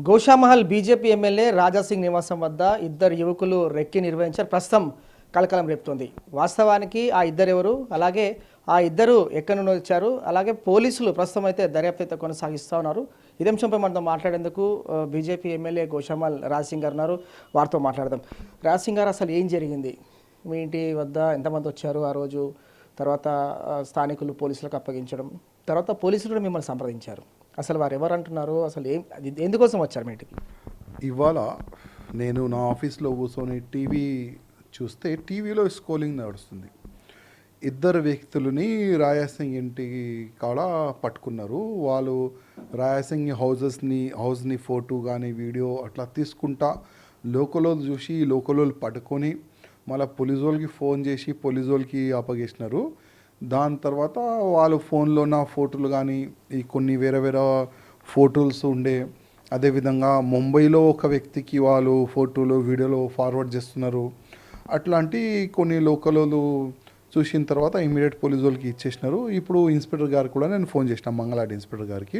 Goshamahal BJP MLA Raja Singh నివాసం వద్ద ఇద్దరు యువకులు రెక్కి నిర్వహించారు. ప్రస్తుతం కలకలం రేపుతోంది. వాస్తవానికి ఆ ఇద్దరు ఎవరు, అలాగే ఆ ఇద్దరు ఎక్కడి నుండి వచ్చారు, అలాగే పోలీసులు ప్రస్తుతం అయితే దర్యాప్తు అయితే కొనసాగిస్తూ ఉన్నారు. ఇదే అంశంపై మనతో మాట్లాడేందుకు బీజేపీ ఎమ్మెల్యే గోషామహల్ రాజసింగ్ గారు ఉన్నారు. వారితో మాట్లాడదాం. రాజసింగ్ గారు, అసలు ఏం జరిగింది? మీ ఇంటి వద్ద ఎంతమంది వచ్చారు ఆ రోజు? తర్వాత స్థానికులు పోలీసులకు అప్పగించడం, తర్వాత పోలీసులు కూడా మిమ్మల్ని సంప్రదించారు. అసలు వారు ఎవరు అంటున్నారు? అసలు ఎందుకోసం వచ్చారు మీ ఇంటికి? ఇవాళ నేను నా ఆఫీస్లో కూర్చొని టీవీ చూస్తే టీవీలో స్క్రోలింగ్ నడుస్తుంది. ఇద్దరు వ్యక్తులని రాయాసింగ్ ఇంటి కాడ పట్టుకున్నారు. వాళ్ళు రాయాసింగ్ హౌస్ని ఫోటో కానీ వీడియో అట్లా తీసుకుంటా లోకల్లో చూసి లోకల్లో పట్టుకొని మళ్ళీ పోలీసు వాళ్ళకి ఫోన్ చేసి పోలీసు వాళ్ళకి అప్పగేసినారు. దాని తర్వాత వాళ్ళు ఫోన్లో నా ఫోటోలు కానీ ఈ కొన్ని వేరే వేరే ఫోటోస్ ఉండే, అదేవిధంగా ముంబైలో ఒక వ్యక్తికి వాళ్ళు ఫోటోలు వీడియోలు ఫార్వర్డ్ చేస్తున్నారు. అట్లాంటి కొన్ని లోకలు చూసిన తర్వాత ఇమీడియట్ పోలీసు వాళ్ళకి ఇచ్చేసినారు. ఇప్పుడు ఇన్స్పెక్టర్ గారు కూడా నేను ఫోన్ చేసిన, మంగళాడి ఇన్స్పెక్టర్ గారికి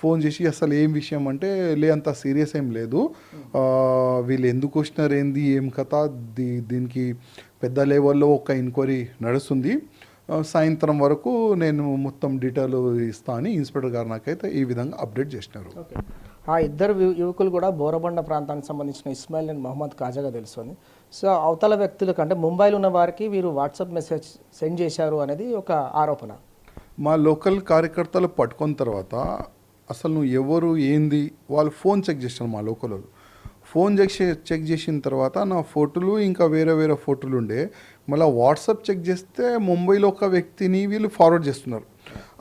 ఫోన్ చేసి అసలు ఏం విషయం అంటే, అంత సీరియస్ ఏం లేదు, వీళ్ళు ఎందుకు వచ్చినారు, ఏంది ఏం కథ, దీనికి పెద్ద లెవెల్లో ఒక ఎంక్వైరీ నడుస్తుంది, సాయంత్రం వరకు నేను మొత్తం డీటెయిల్ ఇస్తా అని ఇన్స్పెక్టర్ గారు నాకైతే ఈ విధంగా అప్డేట్ చేసినారు. ఆ ఇద్దరు యువకులు కూడా బోరబండ ప్రాంతానికి సంబంధించిన ఇస్మాయిల్ అండ్ మహమ్మద్ కాజాగా తెలుస్తుంది. సో అవతల వ్యక్తులకు, అంటే ముంబైలో ఉన్న వారికి వీరు వాట్సాప్ మెసేజ్ సెండ్ చేశారు అనేది ఒక ఆరోపణ. మా లోకల్ కార్యకర్తలు పట్టుకున్న తర్వాత అసలు నువ్వు ఎవరు ఏంది వాళ్ళు ఫోన్ చెక్ చేస్తారు. మా లోకల్ ఫోన్ చెక్ చేసిన తర్వాత నా ఫోటోలు ఇంకా వేరే వేరే ఫోటోలు ఉండే, మళ్ళీ వాట్సాప్ చెక్ చేస్తే ముంబైలో ఒక వ్యక్తిని వీళ్ళు ఫార్వర్డ్ చేస్తున్నారు.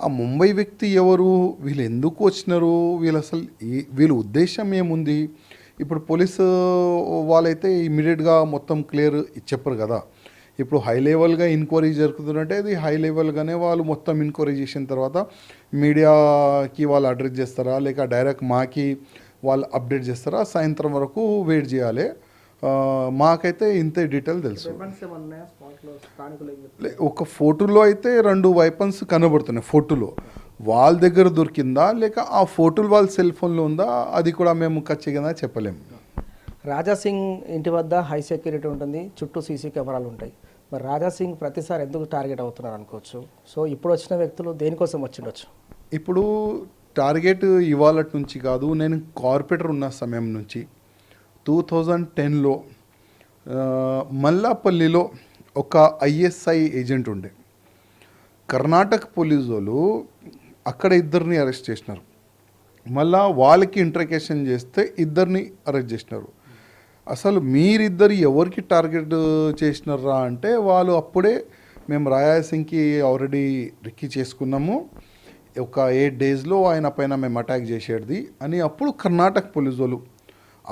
ఆ ముంబై వ్యక్తి ఎవరు, వీళ్ళు ఎందుకు వచ్చినారు, వీళ్ళు అసలు వీళ్ళ ఉద్దేశం ఏముంది? ఇప్పుడు పోలీసు వాళ్ళైతే ఇమీడియట్గా మొత్తం క్లియర్ చెప్పరు కదా. ఇప్పుడు హై లెవెల్గా ఎంక్వైరీ జరుగుతుందంటే అది హై లెవెల్గానే వాళ్ళు మొత్తం ఎంక్వైరీ చేసిన తర్వాత మీడియాకి వాళ్ళు అడ్రస్ చేస్తారా, లేక డైరెక్ట్ మాకి వాళ్ళు అప్డేట్ చేస్తారా, సాయంత్రం వరకు వెయిట్ చేయాలి. మాకైతే ఇంతే డీటెయిల్ తెలుసు. ఒక ఫోటోలో అయితే 2 వెపన్స్ కనబడుతున్నాయి. ఫోటోలో వాళ్ళ దగ్గర దొరికిందా లేక ఆ ఫోటోలు వాళ్ళ సెల్ ఫోన్లో ఉందా అది కూడా మేము ఖచ్చితంగా చెప్పలేము. రాజాసింగ్ ఇంటి వద్ద హై సెక్యూరిటీ ఉంటుంది, చుట్టూ సీసీ కెమెరాలు ఉంటాయి. మరి రాజాసింగ్ ప్రతిసారి ఎందుకు టార్గెట్ అవుతున్నారు అనుకోవచ్చు. సో ఇప్పుడు వచ్చిన వ్యక్తులు దేనికోసం వచ్చిండొచ్చు? ఇప్పుడు టార్గెట్ ఇవాళ నుంచి కాదు, నేను కార్పొరేటర్ ఉన్న సమయం నుంచి 2010లో మల్లాపల్లిలో ఒక ఐఎస్ఐ ఏజెంట్ ఉండే. కర్ణాటక పోలీసు వాళ్ళు అక్కడ ఇద్దరిని అరెస్ట్ చేసినారు. మళ్ళా వాళ్ళకి ఇంట్రకేషన్ చేస్తే ఇద్దరిని అరెస్ట్ చేసినారు. అసలు మీరిద్దరు ఎవరికి టార్గెట్ చేసినారా అంటే, వాళ్ళు అప్పుడే మేము రాయాసింగ్కి ఆల్రెడీ రిక్కీ చేసుకున్నాము, ఒక 8 డేస్లో ఆయన పైన మేము అటాక్ చేసేది అని అప్పుడు కర్ణాటక పోలీసు వాళ్ళు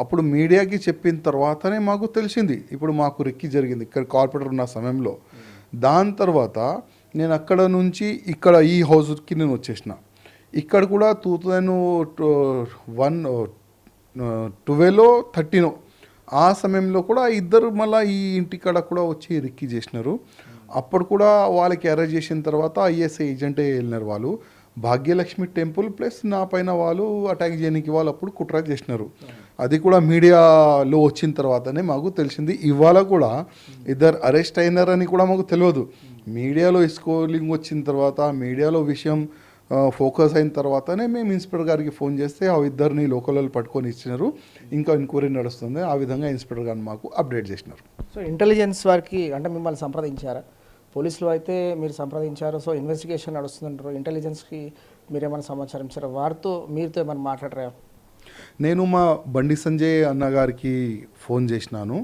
అప్పుడు మీడియాకి చెప్పిన తర్వాతనే మాకు తెలిసింది. ఇప్పుడు మాకు రిక్కీ జరిగింది ఇక్కడ కార్పొరేటర్ ఉన్న సమయంలో. దాని తర్వాత నేను అక్కడ నుంచి ఇక్కడ ఈ హౌస్కి నేను వచ్చేసిన. ఇక్కడ కూడా 2012-13 ఆ సమయంలో కూడా ఇద్దరు మళ్ళీ ఈ ఇంటికాడ కూడా వచ్చి రిక్కీ చేసినారు. అప్పుడు కూడా వాళ్ళకి అరెస్ట్ చేసిన తర్వాత ఐఎస్ఐ ఏజెంటే వెళ్ళినారు. వాళ్ళు భాగ్యలక్ష్మి టెంపుల్ ప్లస్ నా పైన వాళ్ళు అటాక్ చేయడానికి వాళ్ళు అప్పుడు కుట్ర చేసినారు. అది కూడా మీడియాలో వచ్చిన తర్వాతనే మాకు తెలిసింది. ఇవాళ కూడా ఇద్దరు అరెస్ట్ అయినారని కూడా మాకు తెలియదు. మీడియాలో స్కోలింగ్ వచ్చిన తర్వాత మీడియాలో విషయం ఫోకస్ అయిన తర్వాతనే మేము ఇన్స్పెక్టర్ గారికి ఫోన్ చేస్తే ఆ ఇద్దరిని లోకల్లో పట్టుకొని ఇచ్చినారు. ఇంకా ఎంక్వైరీ నడుస్తుంది. ఆ విధంగా ఇన్స్పెక్టర్ గారు మాకు అప్డేట్ చేసినారు. సో ఇంటెలిజెన్స్ వారికి అంటే మిమ్మల్ని సంప్రదించారా? పోలీసులు అయితే మీరు సంప్రదించారు, సో ఇన్వెస్టిగేషన్ నడుస్తుందంటారు. ఇంటెలిజెన్స్కి మీరేమైనా సమాచారం ఇచ్చారా? మీరుతో ఏమైనా మాట్లాడరా? నేను మా బండి సంజయ్ అన్న గారికి ఫోన్ చేసినాను.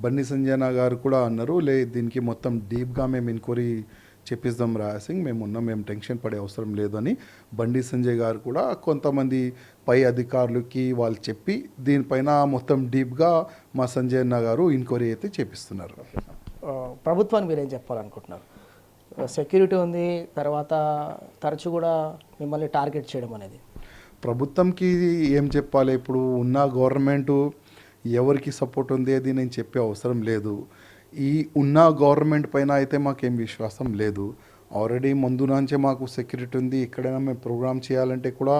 బండి సంజయ్ అన్న గారు కూడా అన్నారు, దీనికి మొత్తం డీప్గా మేము ఎంక్వైరీ చెప్పిస్తాం రాసింగ్, మేము టెన్షన్ పడే అవసరం లేదు అని. బండి సంజయ్ గారు కూడా కొంతమంది పై అధికారులకి వాళ్ళు చెప్పి దీనిపైన మొత్తం డీప్గా మా సంజయ్ అన్న గారు ఎంక్వైరీ అయితే చేపిస్తున్నారు. ప్రభుత్వాన్ని మీరేం చెప్పాలనుకుంటున్నారు? సెక్యూరిటీ ఉంది, తర్వాత తరచు కూడా మిమ్మల్ని టార్గెట్ చేయడం అనేది. ప్రభుత్వంకి ఏం చెప్పాలి? ఇప్పుడు ఉన్న గవర్నమెంటు ఎవరికి సపోర్ట్ ఉంది అది నేను చెప్పే అవసరం లేదు. ఈ ఉన్న గవర్నమెంట్ పైన అయితే మాకేం విశ్వాసం లేదు. ఆల్రెడీ ముందు నుంచే మాకు సెక్యూరిటీ ఉంది. ఎక్కడైనా మేము ప్రోగ్రామ్ చేయాలంటే కూడా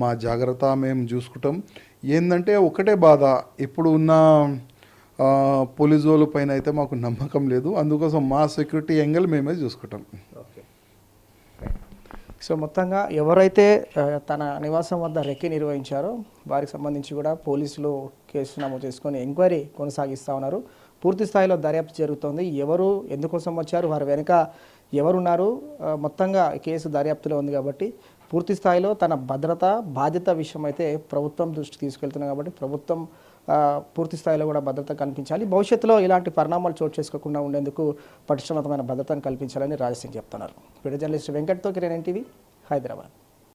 మా జాగ్రత్త మేము చూసుకుంటాం. ఏంటంటే ఒకటే బాధ, ఇప్పుడు ఉన్న పోలీసు వాళ్ళ పైన అయితే మాకు నమ్మకం లేదు. అందుకోసం మా సెక్యూరిటీ యాంగిల్ మేమే చూసుకుంటాం. ఓకే. సో మొత్తంగా ఎవరైతే తన నివాసం వద్ద రెక్కి నిర్వహించారో వారికి సంబంధించి కూడా పోలీసులు కేసు నమోదు చేసుకొని ఎంక్వైరీ కొనసాగిస్తూ ఉన్నారు. పూర్తి స్థాయిలో దర్యాప్తు జరుగుతోంది. ఎవరు ఎందుకోసం వచ్చారు, వారి వెనుక ఎవరున్నారు, మొత్తంగా కేసు దర్యాప్తులో ఉంది కాబట్టి పూర్తి స్థాయిలో తన భద్రత బాధ్యత విషయం అయితే ప్రభుత్వం దృష్టికి తీసుకెళ్తున్నాం కాబట్టి ప్రభుత్వం పూర్తి స్థాయిలో కూడా భద్రత కల్పించాలి. భవిష్యత్తులో ఇలాంటి పరిణామాలు చోటు చేసుకోకుండా ఉండేందుకు పటిష్టమైన భద్రతను కల్పించాలని రాజసింగ్ చెప్తున్నారు. వీడియో జర్నలిస్ట్ వెంకట్తో కిరణ్ ఎన్టీవీ, హైదరాబాద్.